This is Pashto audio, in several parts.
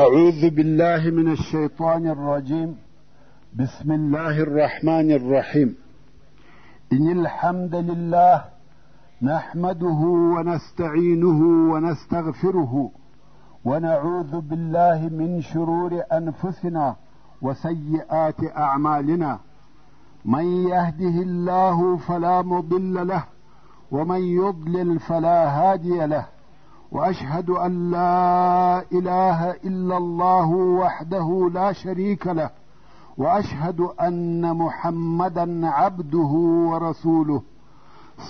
أعوذ بالله من الشيطان الرجيم. بسم الله الرحمن الرحيم. إن الحمد لله نحمده ونستعينه ونستغفره ونعوذ بالله من شرور أنفسنا وسيئات أعمالنا. من يهده الله فلا مضل له ومن يضلل فلا هادي له، وأشهد أن لا إله إلا الله وحده لا شريك له، وأشهد أن محمدا عبده ورسوله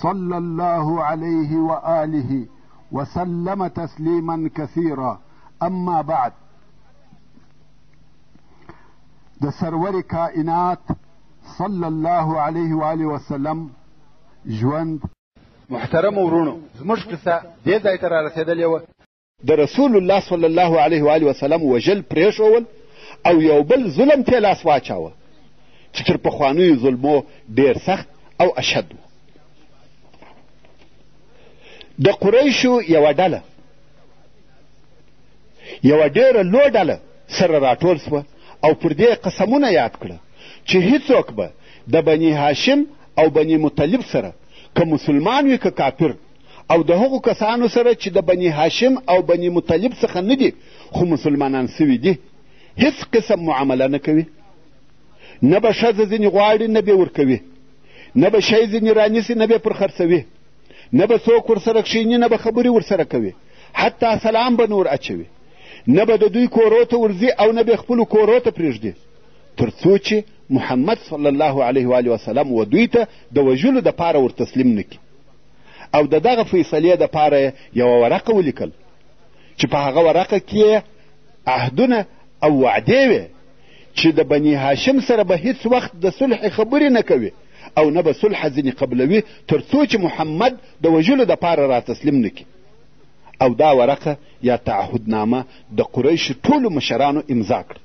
صلى الله عليه وآله وسلم تسليما كثيرا. أما بعد، د سرور کائنات صلی الله علیه و آله وسلم ژوند. محترم ورونو، زموږ قصه دې ځای ته رارسېدلې وه. د رسول الله صلی الله علیه و آله وسلم وژل پرېښول او یو بل ظلم ته لاس واچاوه چې تر پخوانیو ظلمو ډېر سخت او اشد و. د قریشو یوه ډله، یوه ډېره لو ډله سره راټول سوه او پر دې قسمونه یاد کړه چې هیڅوک به د بني هاشم او بني مطلب سره که مسلمان وي که کافر، او د هغو کسانو سره چې د بني هاشم او بني مطلب څخه نه دي خو مسلمانان سوي دي، هیڅ قسم معامله نه کوي. نه به ښځه ځینې غواړي نه به ورکوي، نه به شی ځینې رانیسي نه به پر خرڅوي، نه به څوک ورسره کښېني نه به خبرې ورسره کوي، حتی سلام به نور اچوي، نه به د دوی کورو ته ورځي او نه به خپلو کورو ته پرېږدي، تر څو چې محمد صلی الله علیه و آله وسلم و دوی ته د وژلو دپاره ور تسلیم نه کړي. او د دغه فیصلې دپاره یوه ورقه ولیکل چې په هغه ورقه کې عهدونه او وعدې وې چې د بني هاشم سره به هیڅ وخت د صلح خبرې نه کوي او نه به صلح ځینې قبلوي تر څو چې محمد د وژلو دپاره را تسلیم نه کړي. او دا ورقه یا تعهدنامه د قریشو ټولو مشرانو امضا کړه.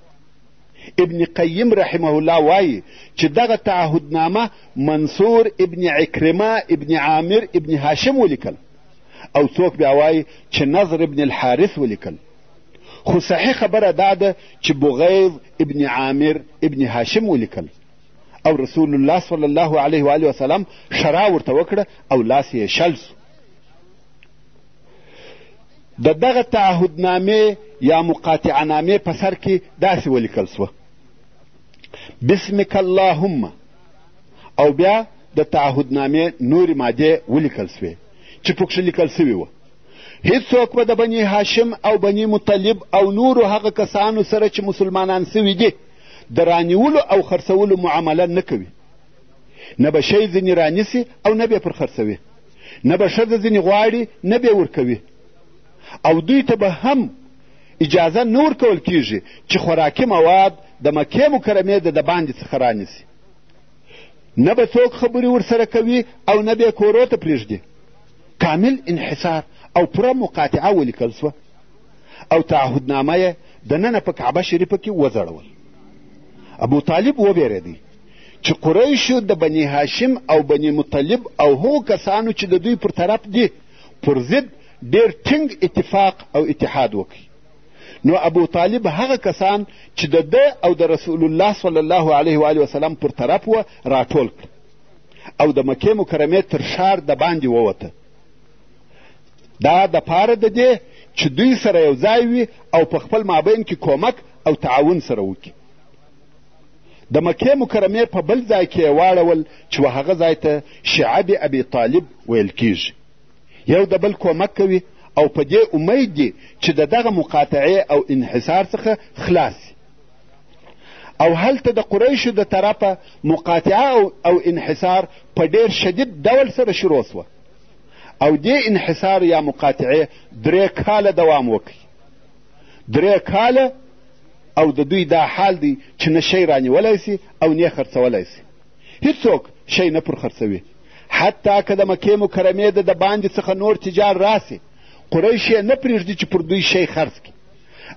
ابن قیم رحمه الله وایي چې دغه تعهدنامه منصور ابن عکرمه ابن عامر ابن هاشم ولیکل، او څوک بیا وایي چې نضر ابن الحارث ولیکل، خو صحیح خبره دا ده چې بغیض ابن عامر ابن هاشم ولیکل. او رسول الله صلی الله علیه و آله وسلم شرا ورته وکړه او لاس یې شل سو. د دغه تعهدنامې یا مقاطعنامې په سر کې داسې ولیکل سوه: بسمک اللهم. او بیا د تعهدنامې نورې مادې ولیکل سوې چې پکښې لیکل سوي وه: هیڅوک به د بني هاشم او بني مطلب او نورو هغه کسانو سره چې مسلمانان سوي دي د رانیولو او خرڅولو معامله نه کوي، نه به شی ځینې رانیسي او نه به پر خرڅوي، نه به ښځه ځینې غواړي نه به ورکوي، او دوی ته به هم اجازه نه ورکول کیږي چې خوراکي مواد د مکې مکرمې د باندې څخه رانیسي، نه به څوک خبرې ورسره کوي او نه به کورو ته پرېږدي. کامل انحصار او پوره مقاطعه ولیکل سوه، او تعهدنامه یې دننه په کعبه شریفه کې وځړول. ابو طالب وبېرېدی چې قریشو د بني هاشم او بني مطلب او هغو کسانو چې د دوی پر طرف دي پر ضد ډېر ټینګ اتفاق او اتحاد وکړي. نو ابو طالب هغه کسان چې د ده او د رسول الله صلی الله علیه و آله وسلم پر طرف وه راټول کړه او د مکې مکرمې تر ښار د باندې ووته. دا دپاره د دې چې دوی سره یو ځای وي او په خپل مابین کې کومک او تعاون سره وکړي. د مکې مکرمې په بل ځای کې یې واړول چې هغه ځای ته شعب ابي طالب ویل کیږي. یو د بل کومک کوي او په دې امید دي چې د دغه مقاطعې او انحصار څخه خلاص شي. او هلته د قریشو د طرفه مقاطعه او انحصار په ډېر شدید ډول سره شروع سوه، او دې انحصار یا مقاطعې 3 کاله دوام وکړي. 3 کاله او د دوی دا حال دی چې نه شی رانیولی سي او نه خرڅولی سي، هیڅوک شی نه پر خرڅوي. حتی که د مکې مکرمې د باندې څخه نور تجار راسي قریش یې نه پرېږدي چې پر دوی شی خرڅ کړي.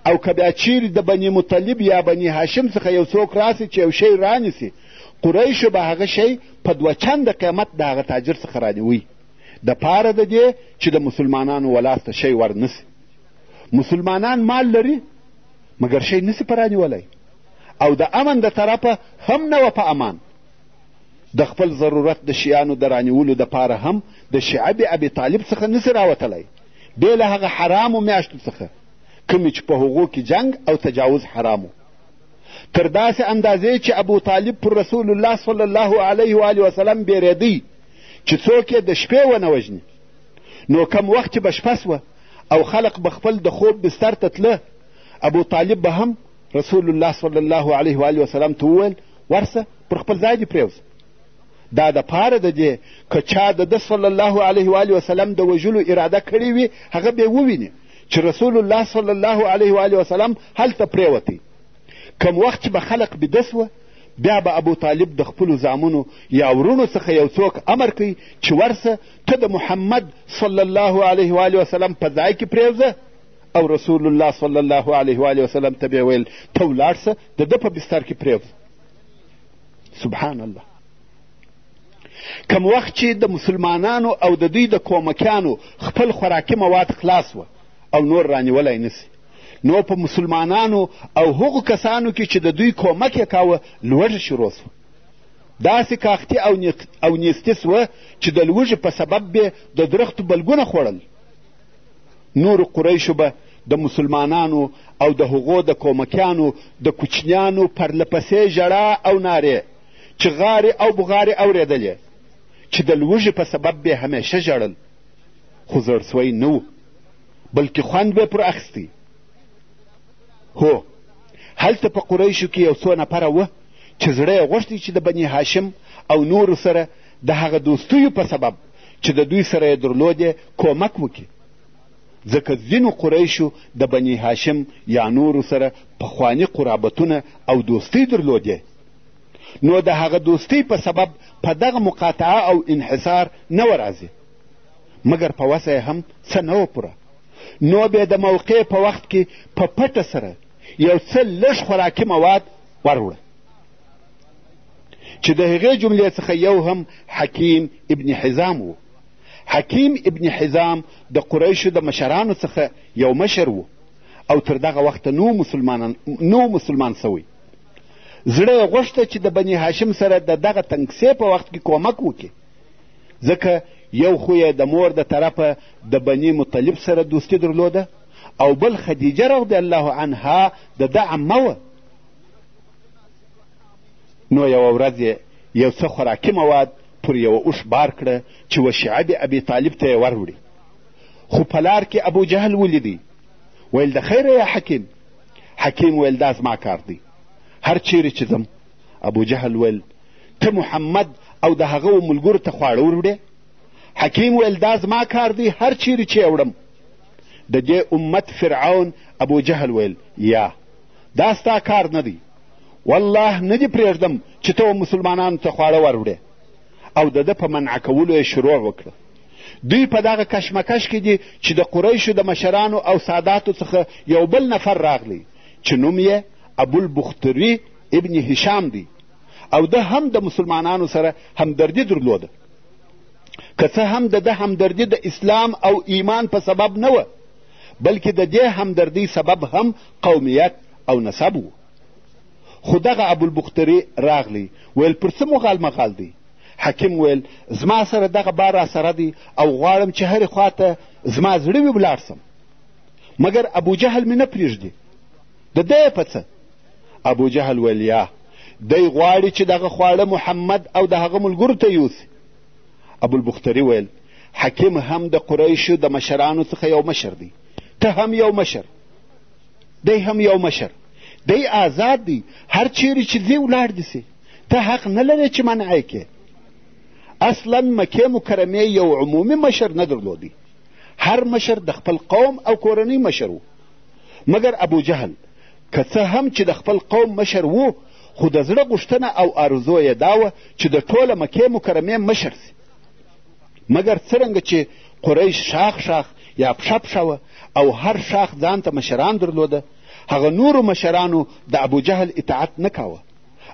او که بیا چیرې د بني مطلب یا بني هاشم څخه یو څوک راسي چې یو شی رانیسي، قریشو به هغه شی په 2 چنده قیمت د هغه تاجر څخه رانیوي، دپاره د دې چې د مسلمانانو ولاس ته شی ور نسي. مسلمانان مال لري مګر شی نسي په رانیولی او د امن د طرفه هم نه وه په امان. د خپل ضرورت د شیانو د رانیولو دپاره هم د شعب ابي طالب څخه نسي راوتلی بې له هغه حرامو میاشتو څخه کومې چې په هغو کې جنگ او تجاوز حرامو، تر داسې اندازې چې ابو طالب پر رسول الله صلی الله علیه و آله وسلم بیرېدی چې څوک یې د شپې ونه وژني. نو کم وخت چې به شپه سوه او خلق به خپل د خوب بستر ته تله، ابو طالب به هم رسول الله صلی الله علیه و آله وسلم ته وویل ورسه پر خپل ځای دې پرېوځه. دا د پاره د دې که چا د ده صلی الله علیه و آله وسلم د وژلو اراده کړې وي هغه به وویني چې رسول الله صلی الله علیه و آله وسلم هلته پرېوتی. کم وخت چې به خلق بیده سوه بیا به ابو طالب د خپلو زامنو یا ورونو څخه یو څوک امر کوي چې ورسه ته د محمد صلی الله علیه و آله وسلم په ځای کې پرېوځه، او رسول الله صلی الله علیه و آله وسلم ته به ویل ته ولاړ سه د ده په بستر کې پرېوځه. سبحان الله. کم وخت چې د مسلمانانو او د دوی د کومکیانو خپل خوراکي مواد خلاص وه او نور رانیولی نسي، نو په مسلمانانو او هغو کسانو کې چې د دوی کومک یې کاوه لوږه شروع سوه. داسې کاختي او نیستي سوه چې د لوږې په سبب به د درختو بلګونه خوړل. نورو قریشو به د مسلمانانو او د هغو د کومکیانو د کوچنیانو پرلپسې ژړا او نارې چغارې او بغارې اورېدلې چې د لوږې په سبب به همیشه ژړل، خو زړسوی نه و بلکې خوند به پر اخیستی. هو هلته په قریشو کې یو څو نفره وه چې زړه یې غوښتی چې د بني هاشم او نورو سره د هغه دوستیو په سبب چې د دوی سره یې درلودې کومک وکړي، ځکه ځینو قریشو د بني هاشم یا نورو سره پخواني قرابتونه او دوستۍ درلودې. نو د هغه دوستۍ په سبب په دغه مقاطعه او انحصار نه وراځي، مګر په وسه یې هم څه نه و پوره. نو بیا د موقع په وخت کې په پټه سره یو څه لږ خوراکي مواد وروړه چې د هغې جملې څخه یو هم حکیم ابن حزام و. حکیم ابن حزام د قریشو د مشرانو څخه یو مشر و او تر دغه وخته نو مسلمان سوی. زړه یې غوښته چې د بني هاشم سره د دغه تنګسې په وخت کې کومک وکړي، ځکه یو خو یې د مور د طرفه د بني مطلب سره دوستي درلوده او بل خدیجه رضی الله عنها د ده عمه وه. نو یوه ورځ یې یو څه خوراکي مواد پر یوه اوښ بار کړه چې وشعب ابي طالب ته یې وروړي، خو په لار کې ابو جهل ولیدی. ویل د خیره یا حکیم؟ حکیم ویل دا زما کار دی، هر چیرې چې ځم. ابو جهل ویل ته محمد او د هغه ملګرو ته خواړه وروړې؟ حکیم ویل دا زما کار دی، هر چیرې چې یې وړم. د دې امت فرعون ابو جهل ویل یا دا ستا کار نه دی، والله نه دې پرېږدم چې ته مسلمانانو ته خواړه وروړې. او د ده په منع کولو یې شروع وکړه. دوی په دغه کشمکش کې دي چې د قریشو د مشرانو او ساداتو څخه یو بل نفر راغلی چې نوم یې ابوالبختري ابن هشام دی او ده هم د مسلمانانو سره همدردي درلوده، که څه هم د ده همدردي د اسلام او ایمان په سبب نه وه بلکې د دې همدردۍ سبب هم قومیت او نسب و. خو دغه ابوالبختري راغلی ویل پر څه مغال مغال دی؟ حکیم ویل زما سره دغه بار را سره دی او غواړم چې هرې خواته زما زړه وي ولاړ سم، مګر ابو جهل مې نه پرېږدي. د ده په څه؟ ابو جهل ویل یا دی غواړي چې دغه خواړه محمد او د هغه ملګرو ته یوسي. ابوالبختري ویل حکیم هم د قریشو د مشرانو څخه یو مشر دی، ته هم یو مشر، دی هم یو مشر، دی آزاد دی، هر چیرې چې ځي ولاړ دي سي، ته حق نه لرې چې منع یې کې. اصلا مکې مکرمې یو عمومي مشر نه درلودی، هر مشر د خپل قوم او کورنۍ مشر و. مګر ابو جهل که څه هم چې د خپل قوم مشر و خو د زړه غوښتنه او آرزو یې دا وه چې د ټوله مکې مکرمې مشر سي. مګر څرنګه چې قریش شاخ شاخ یا پښه پښه وه او هر شاخ ځان ته مشران درلوده، هغه نورو مشرانو د ابو جهل اطاعت نه کاوه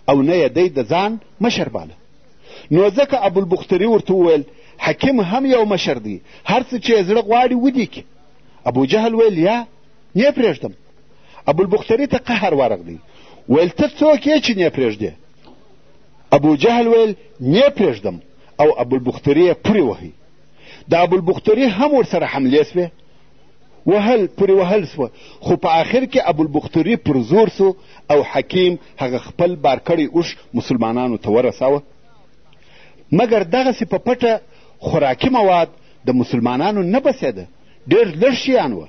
او نه یې دی د ځان مشر باله. نو ځکه ابوالبختري ورته وویل حکیم هم یو مشر دی، هر څه چې یې زړه غواړي ودې کړي. ابو جهل ویل یا نه پرېږدم. ابوالبختري ته قهر ورغلی ویل ته څوک یې چې نه پرېږدې؟ ابوجهل ویل نه پرېږدم او ابوالبختري یې پورې وهي. د ابوالبختري هم ورسره حملې سوې، پورې وهل سوه، خو په آخر کې ابوالبختري پر زور سو او حکیم هغه خپل بار کړی اوښ مسلمانانو ته ورساوه. مګر دغسې په پټه خوراکي مواد د مسلمانانو نه بسېده، ډېر لږ شیان وه.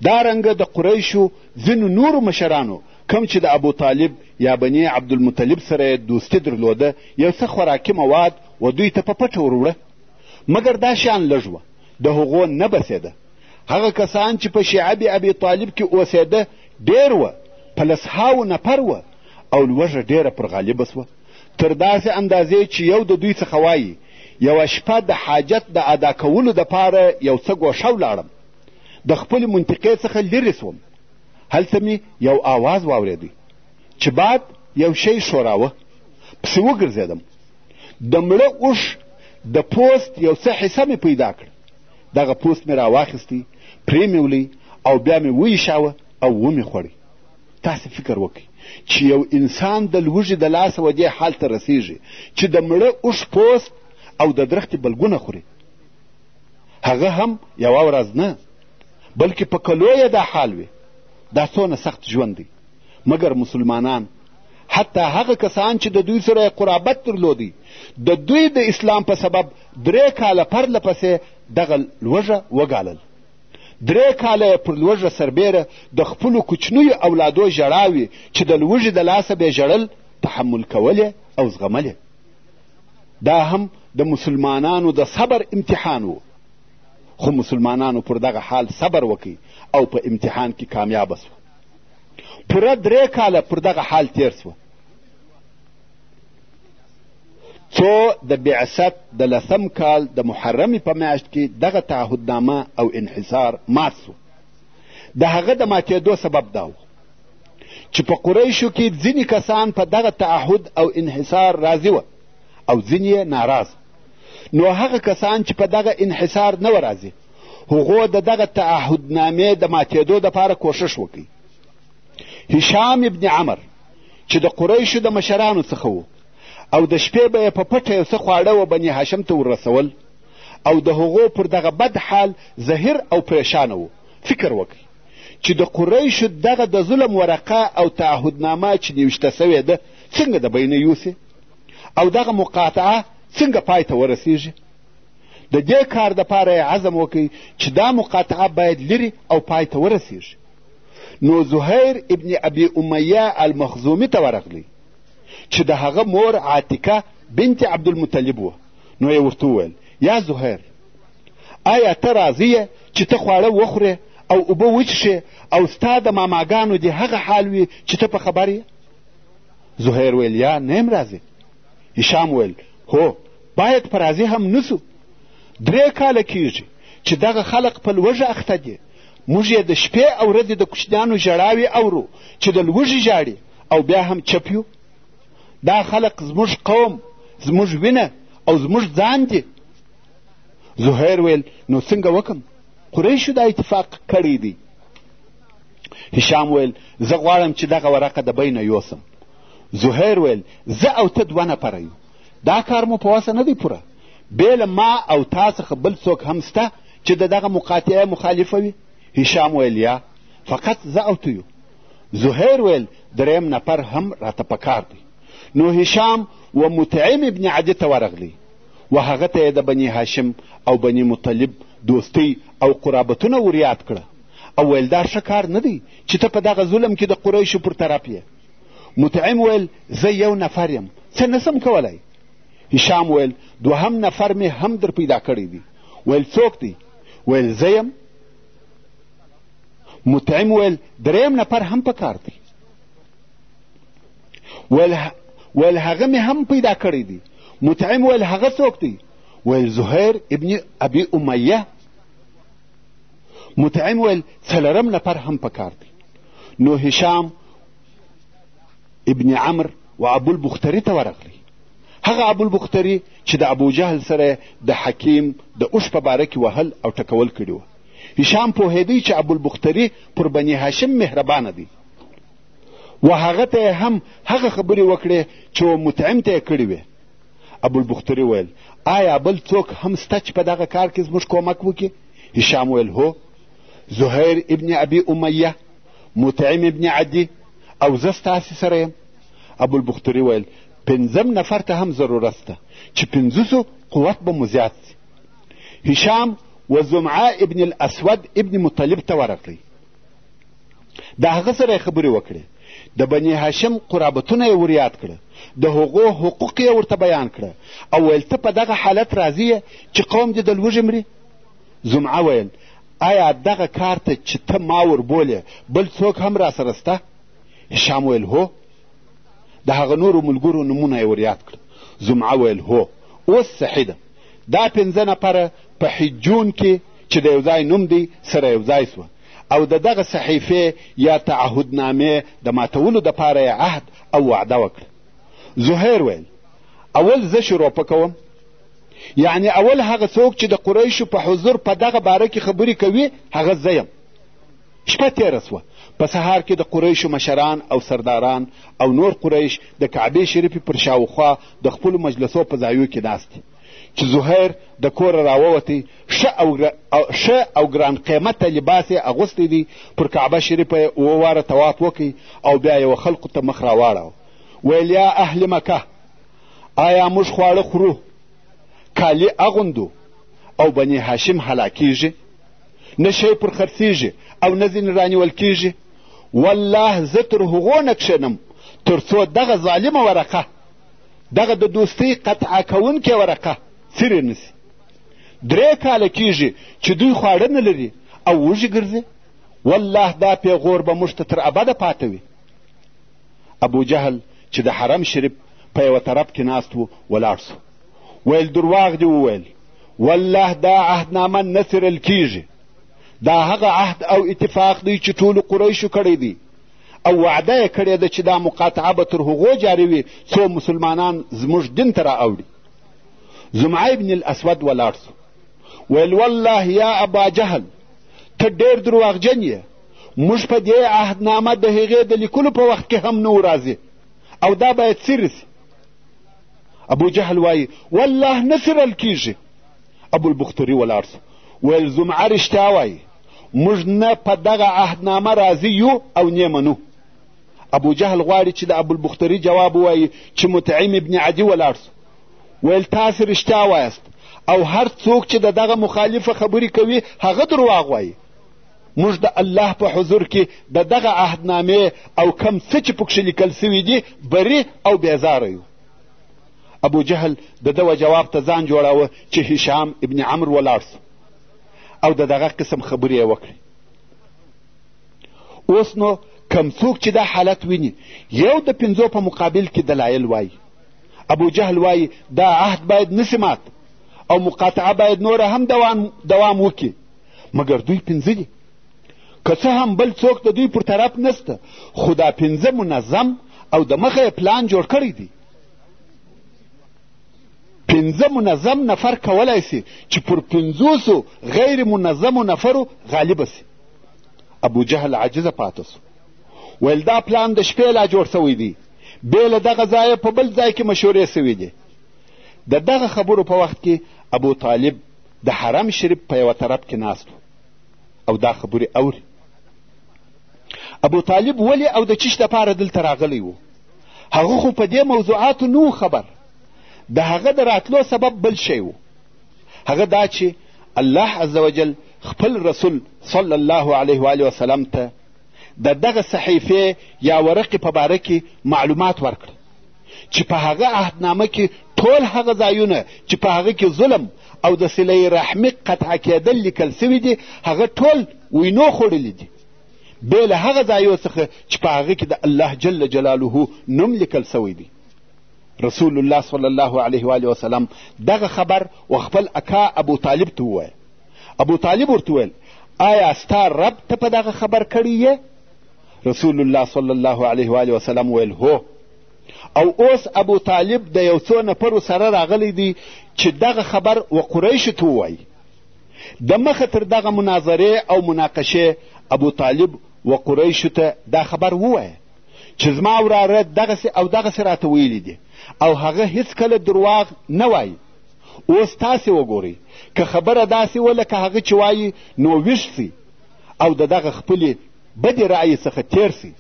دارنګه د قریشو ځینو نورو مشرانو کم چې د ابوطالب یا بني عبدالمطلب سره دوستي درلوده یو څه خوراکي مواد و دوی ته په پټه وروړه، مګر دا شیان لږ وه، د هغو نه بسېده. هغه کسان چې په شعب ابي طالب کې اوسېده ډېر وه، په لسهاو نفر وه او لوږه ډېره پر غالبه سوه، تر داسې اندازې چې یو د دوی څخه وایي یوه شپه د حاجت د ادا کولو دپاره یو څه ګوښه ولاړم، د خپلې منطقې څخه لرې سوم، هلته مې یو آواز واورېدی چې باد یو شی ښوراوه، پسې وګرځېدم، د مړه اوښ د پوست یو څه حصه مې پیدا کړ، دغه پوست مې راواخیستی، پرې مې ولی او بیا مې ویشاوه او ومې خوړی. تاسې فکر وکړئ چې یو انسان د لوږې د لاسه و دې حال ته رسیږي چې د مړه اوښ پوست او د درختې بلګونه خوري، هغه هم یوه ورځ نه بلکې په کلو یې دا حال وي. دا څونه سخت ژوند دی. مګر مسلمانان حتی هغه کسان چې د دوی سره قرابت درلودی د دوی د اسلام په سبب 3 کاله پرله پسې دغه لوږه وګالل. 3 کاله پر لوږه سربیره د خپلو کوچنیو اولادو ژړاوې چې د لوږې د لاسه به ژړل تحمل کولې او زغملې. دا هم د مسلمانانو د صبر امتحان و، خو مسلمانانو پر دغه حال صبر وکړي او په امتحان کې کامیابه سوه. پوره 3 کاله پر دغه حال تیر سوه، څو د بعثت د 10م کال د محرمې په میاشت کې دغه تعهدنامه او انحصار مات سو. د هغه د ماتېدو سبب دا و چې په قریشو کې ځینې کسان په دغه تعهد او انحصار راضي وه او ځینې یې ناراض. نو هغه کسان چې په دغه انحصار نه وه راضي هغو د دغه تعهدنامې د ماتېدو دپاره کوښښ وکړي. هشام ابن عمر چې د قریشو د مشرانو څخه و او د شپې به یې په پټه یو څه خواړه و بني هاشم ته وررسول او د هغو پر دغه بد حال زهیر او پریشانه و. فکر وکړئ چې د قریشو دغه د ظلم ورقه او تعهدنامه چې نوشته سوې ده څنګه د بینه یوسي او دغه مقاطعه څنګه پای ته ورسیږي. د دې کار دپاره یې عزم وکړي چې دا مقاطعه باید لرې او پای ته ورسیږي. نو زهیر ابن ابي امیه المخزومي ته ورغلی چې د هغه مور عاتکه بنت عبدالمطلب وه. نو یې ورته وویل یا زهیر آیا ته راضي یې چې ته خواړه وخورې او اوبه وچښې او ستا د ماماګانو دې هغه حال وي چې ته په خبر یې؟ زهیر ویل یا نه یم راضي. هشام ویل هو باید په راضي هم نسو. 3 کاله کیږي چې دغه خلق په لوږه اخته دي، موږ یې د شپې او ورځې د کوچنیانو ژړاوې اورو چې د لوږې ژاړي او بیا هم چپ یو. دا خلق زموږ قوم، زموږ وینه او زموږ ځان دي. زهیر ویل نو څنګه وکم؟ قریشو دا اتفاق کړی دی. هشام ویل زه غواړم چې دغه ورقه د بینه یوسم. زهیر ویل زه او ته 2 نفره یو، دا کار مو په وسه نه دی پوره، بېله ما او تا څخه بل څوک هم سته چې د دغه مقاطعې مخالفه وي؟ هشام ویل یا فقط زه او ته یو. زهیر ویل 3م نفر هم راته پکار دی. نو هشام و مطعم ابن عدي ته ورغلی و هغه ته یې د بني هاشم او بني مطلب دوستی او قرابتونه وریاد کړه او ویل دا ښه کار نه دی چې ته په دغه ظلم کې د قریشو پر طرف یې. مطعم ویل زه 1 نفر یم، څه نسم کولی. هشام ویل 2م نفر مې هم در پیدا کړی دی. ویل څوک دی؟ ویل زه یم. مطعم ویل 3م نفر هم پکار دی. ویل هغه مې هم پیدا کړی دی. مطعم ویل هغه څوک دی؟ ویل زهیر ابن ابي امیه. مطعم ویل 4م نفر هم پکار دی. نو هشام ابن عمر و ابوالبختري ته ورغلی. هغه ابوالبختري چې د ابوجهل سره د حکیم د اوښ په باره کې وهل او ټکول کړي وه. هشام پوهېدی چې ابوالبختري پر بني هاشم مهربانه دی و هغه ته هم هغه خبرې وکړې چې مطعم ته یې کړې وې. ابوالبختري ویل آیا بل څوک هم شته چې په دغه کار کې زموږ کومک وکړي؟ هشام ویل هو، زهیر ابن ابي امیه، مطعم ابن عدي او زه ستاسې سره یم. ابوالبختري ویل 5 نفر ته هم ضرورت شته چې 500 قوت به مو زیات شي. هشام و زمعه ابن الاسود ابن مطلب ته ورغلی، د هغه سره یې خبرې وکړې، د بني هاشم قرابتونه یې وریاد کړه، د هغو حقوق یې ورته بیان کړه او ویل ته په دغه حالت راضي یې چې قوم دې د لوږې مري؟ زمعه ویل آیا دغه کار ته چې ته ما وربولې بل څوک هم را سره شته؟ هشام ویل هو. د هغه نورو ملګرو نومونه یې وریاد کړه. زمعه ویل هو، اوس صحیح ده، دا 5 نفره په حجون کې چې د یو ځای نوم دی سره یو ځای سوه او د دغه صحیفې یا تعهدنامې د ماتولو دپاره یې عهد او وعده وکړه. زهیر ویل اول زه شروع کوم، یعنی اول هغه څوک چې د قریشو په حضور په دغه باره کې خبرې کوي هغه زه یم. شپه تېره سوه، په سهار کې د قریشو مشران او سرداران او نور قریش د کعبې شریفې پر شاوخوا د خپلو مجلسو په ځایو کې ناست دي چې زهیر د کوره راووتی، ښه او ګران قیمته لباس یې اغوستی دی، پر کعبه شریفه یې 7 واره طواف وکړي او بیا یې خلقو ته مخ راواړاوه. ویل یا اهل مکه، آیا موږ خواړه خورو، کالي اغوندو او بني هاشم هلاکیږي، نه شی پر خرڅیږي او نه ځینې رانیول کیږي؟ والله زه تر هغو نه کښېنم تر څو دغه ظالمه ورقه، دغه د دوستۍ قطعه کوونکې ورقه څیرې نسي. 3 کاله کیږي چې دوی خواړه نه لري او وږي ګرځي. والله دا پیغور به موږ ته تر ابده پاته وي. ابو جهل چې د حرم شریف په یوه طرف کې ناست و ولاړ سو، ویل درواغ دي وویل، والله دا عهدنامه نه څیرل کیږي، دا هغه عهد او اتفاق دی چې ټولو قریشو کړی دی او وعده یې کړې ده چې دا مقاطعه به تر هغو جاري وي څو مسلمانان زموږ دین ته رااوړي. زمعه ابن الاسود ولاړ سو، ویل والله یا ابا جهل ته ډېر درواغجن یې، موږ په دې عهدنامه د هغې د لیکلو په وخت کې هم نه و راضي او دا باید څیرې سي. ابو جهل وایي والله نه څیرل کیږي. ابوالبختري ولاړ سو، ویل زمعه رښتیا وایي، موږ نه په دغه عهدنامه راضي یو او نه منو. ابو جهل غواړي چې د ابوالبختري جواب ووایي چې مطعم ابن عدي ولاړ سو، ویل تاسې رښتیا وایست او هر څوک چې د دغه مخالفه خبرې کوي هغه درواغ وایي. موږ د الله په حضور کې د دغه عهدنامې او کم څه چې پکښې لیکل سوي دي بري او بیزاره یو. ابو جهل د ده جواب ته ځان جوړاوه چې هشام ابن عمرو ولاړ سو او د دغه قسم خبرې یې وکړې. اوس نو کم څوک چې دا حالت ویني یو د 5 په مقابل کې دلایل وایي. ابو جهل وایي دا عهد باید نسي مات او مقاطعه باید نوره هم دوام وکړي، مګر دوی 5 دي، که څه هم بل څوک د دوی پر طرف نسته، خو دا 5 منظم او د مخه یې پلان جوړ کړی دی. 5 منظم نفر کولای سي چې پر 500 غیر منظمو نفرو غالبه سي. ابو جهل عاجزه پاته سو، ویل دا پلان د شپې لا جوړ سوی دی، بې له دغه ځایه په بل ځای کې مشورې سوي دي. د دغه خبرو په وخت کې ابو طالب د حرم شریف په یوه طرف کې ناست او دا خبرې اوري. ابو طالب ولې او د چیش دپاره دلته راغلی و؟ هغه خو په دې موضوعاتو نه و خبر. د هغه د راتلو سبب بل شی و، هغه دا چې الله عز وجل خپل رسول صلی الله علیه و آله وسلم ته د دغه صحیفې یا ورقې په باره کې معلومات ورکړه چې په هغه عهدنامه کې ټول هغه ځایونه چې په هغه کې ظلم او د صلې رحمي قطعه کېدل لیکل سوي دي هغه ټول وینو خوړلي دي، بې له هغه ځایو څخه چې په هغه کې د الله جل جلاله نوم لیکل سوی دی. رسول الله صلی الله علیه و آله وسلم دغه خبر و خپل اکا ابو طالب ته وویل. ابو طالب ورته ویل آیا ستا رب ته په دغه خبر کړی یې؟ رسول الله صلی الله علیه و آله وسلم ویل هو. او اوس ابو طالب د یو څو نفرو سره راغلی دی چې دغه خبر و قریشو ته ووایي. د مخه تر دغه مناظرې او مناقشې ابو طالب و قریشو ته دا خبر ووایه چې زما وراره دغسې او دغسې راته ویلي دي او هغه هیڅکله درواغ نه وایي. اوس تاسې وګورئ که خبره داسې وه لکه هغه چې وایي نو ویښ سي او د دغه خپلې بدې رایې څخه تیر سي.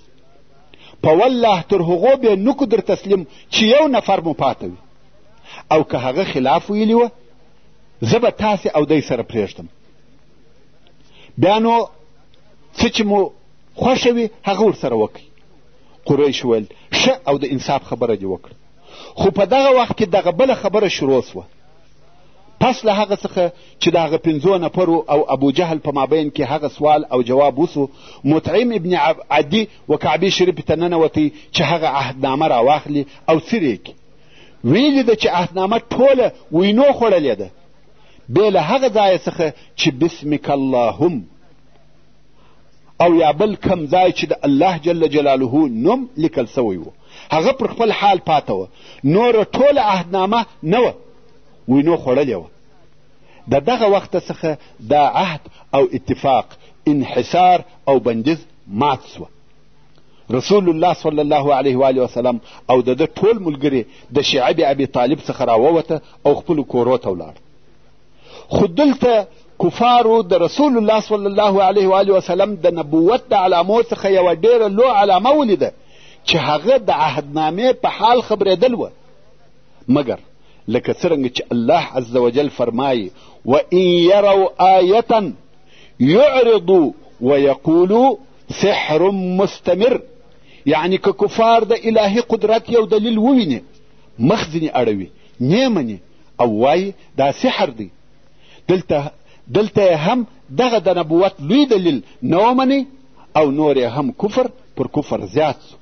په والله تر هغو بې نکو در تسلیم چې یو نفر مو پاته وي او که هغه خلاف ویلي وه زه به تاسې او دی سره پرېږدم. بیا نو څه چې مو خوښه وي هغه ورسره وکړئ. قریش ویل ښه او د انصاف خبره دې وکړه. خو په دغه وخت کې دغه بله خبره شروع سوه. پس له هغه څخه چې د هغه 5 نفرو او ابو جهل په مابین کې هغه سوال او جواب وسو، مطعم ابن عدي و کعبې شریفې ته ننوتی چې هغه عهدنامه راواخلي او څیرې کړي. ویلي ده چې عهدنامه ټوله وینو خوړلې ده بې له هغه ځایه څخه چې بسمک اللهم او یا بل کم ځای چې د الله جل جلاله نوم لیکل سوی و هغه پر خپل حال پاته وه. نوره ټوله عهدنامه نه وه، وینو خوړلې وه. د دغه وخته څخه دا عهد او اتفاق انحصار او بندیز مات سوه. رسول الله صلی الله علیه و آله وسلم او د ده ټول ملګري د شعب ابي طالب څخه راووته او خپلو کورو ته ولاړ. خو دلته کفارو د رسول الله صلی الله علیه و آله وسلم د نبوت د علامو څخه یوه ډېره لو علامه ولیده چې هغه د عهدنامې په حال خبرېدل وه. مګر لکه څرنګه چې الله عز وجل فرمایي وان یروا آیة یعرضوا ویقولوا سحر مستمر، یعنی که کفار د الهي قدرت یو دلیل وویني مخ ځینې اړوي نه مني او وایي دا سحر دی. دلته هم دغه د نبوت لوی دلیل نه ومني او نور یې هم کفر پر کفر زیات سو.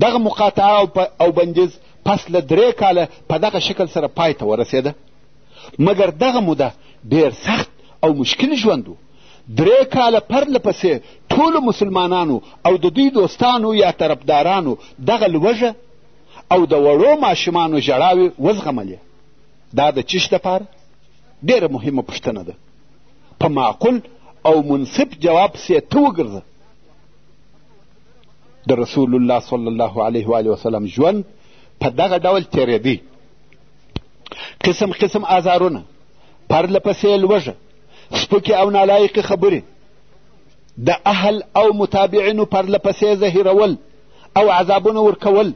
دغه مقاطعه او بندیز پس له 3 کاله په دغه شکل سره پای ته ورسېده. مګر دغه موده ډېر سخت او مشکل ژوند و. 3 کاله پرله پسې ټولو مسلمانانو او د دوی دوستانو یا طرفدارانو دغه لوږه او د وړو ماشومانو ژړاوې وزغملې. دا د چیش دپاره ډېره مهمه پوښتنه ده. په معقول او منصف جواب سې ته وګرځه. د رسول الله صلی الله علیه و آله وسلم ژوند په دغه ډول تېرېدی. قسم قسم آزارونه، پرله پسې لوږه، سپکې او نالایقې خبرې، د اهل او متابعینو پرله پسې زهیرول او عذابونه ورکول،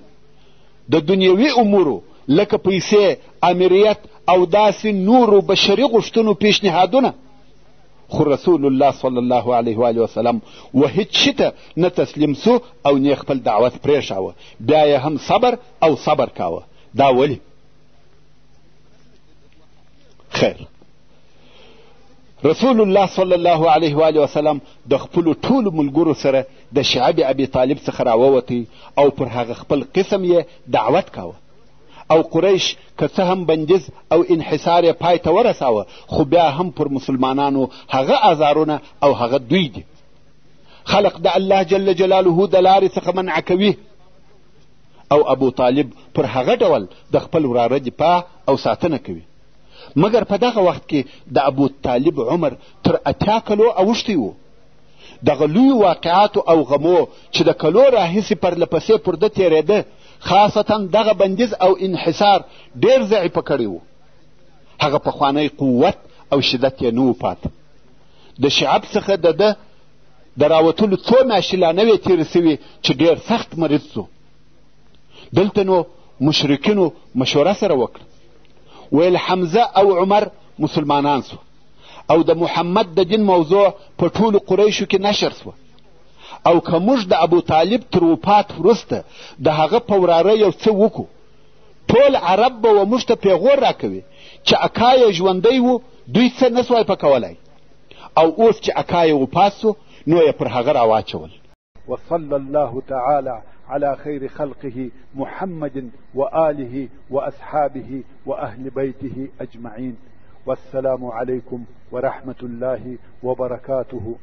د دنیوي امورو لکه پیسې، امریت او داسې نورو بشري غوښتنو پیشنهادونه. خو رسول الله صلی الله علیه و آله وسلم و هیڅ شي ته نه تسلیم سو او نه خپل دعوت پرېښاوه. بیا یې هم صبر او صبر کاوه. دا ولې؟ خیر، رسول الله صلی الله علیه و آله وسلم د خپلو ټولو ملګرو سره د شعب ابي طالب څخه راووتی او پر هغه خپل قسم یې دعوت کاوه. او قریش که څه هم بندیز او انحصار یې پای ته ورساوه، خو بیا هم پر مسلمانانو هغه آزارونه او هغه دوی دي. خلق د الله جل جلاله د لارې څخه منع کوي او ابو طالب پر هغه ډول د خپل وراره دفاع او ساتنه کوي. مګر په دغه وخت کې د ابو طالب عمر تر 80 کلو اوښتی و. دغه لوی واقعاتو او غمو چې د کلو راهیسې پرله پسې پر ده تېرېده، خاصتا دغه بندیز او انحصار ډېر ضعیفه کړی و. هغه پخوانی قوت او شدت یې نه و پاته. د شعب څخه د ده د راوتلو 2 میاشتې لا نه وې تېرې سوې چې ډېر سخت مریض سو. دلته نو مشرکینو مشوره سره وکړه. ویل حمزه او عمر مسلمانان سو او د محمد د دین موضوع په ټولو قریشو کې نشر سوه. او که موږ د ابو طالب تر وفات وروسته د هغه په وراره یو څه وکړو، ټول عرب به و موږ ته پیغور راکوي چې اکا یې ژوندی و دوی څه نه سوای پکولی، او اوس چې اکا یې وفات سو نو یې پر هغه راواچول. وصلى الله تعالى على خير خلقه محمد وآله وأصحابه وأهل بيته أجمعين. والسلام عليكم ورحمة الله وبركاته.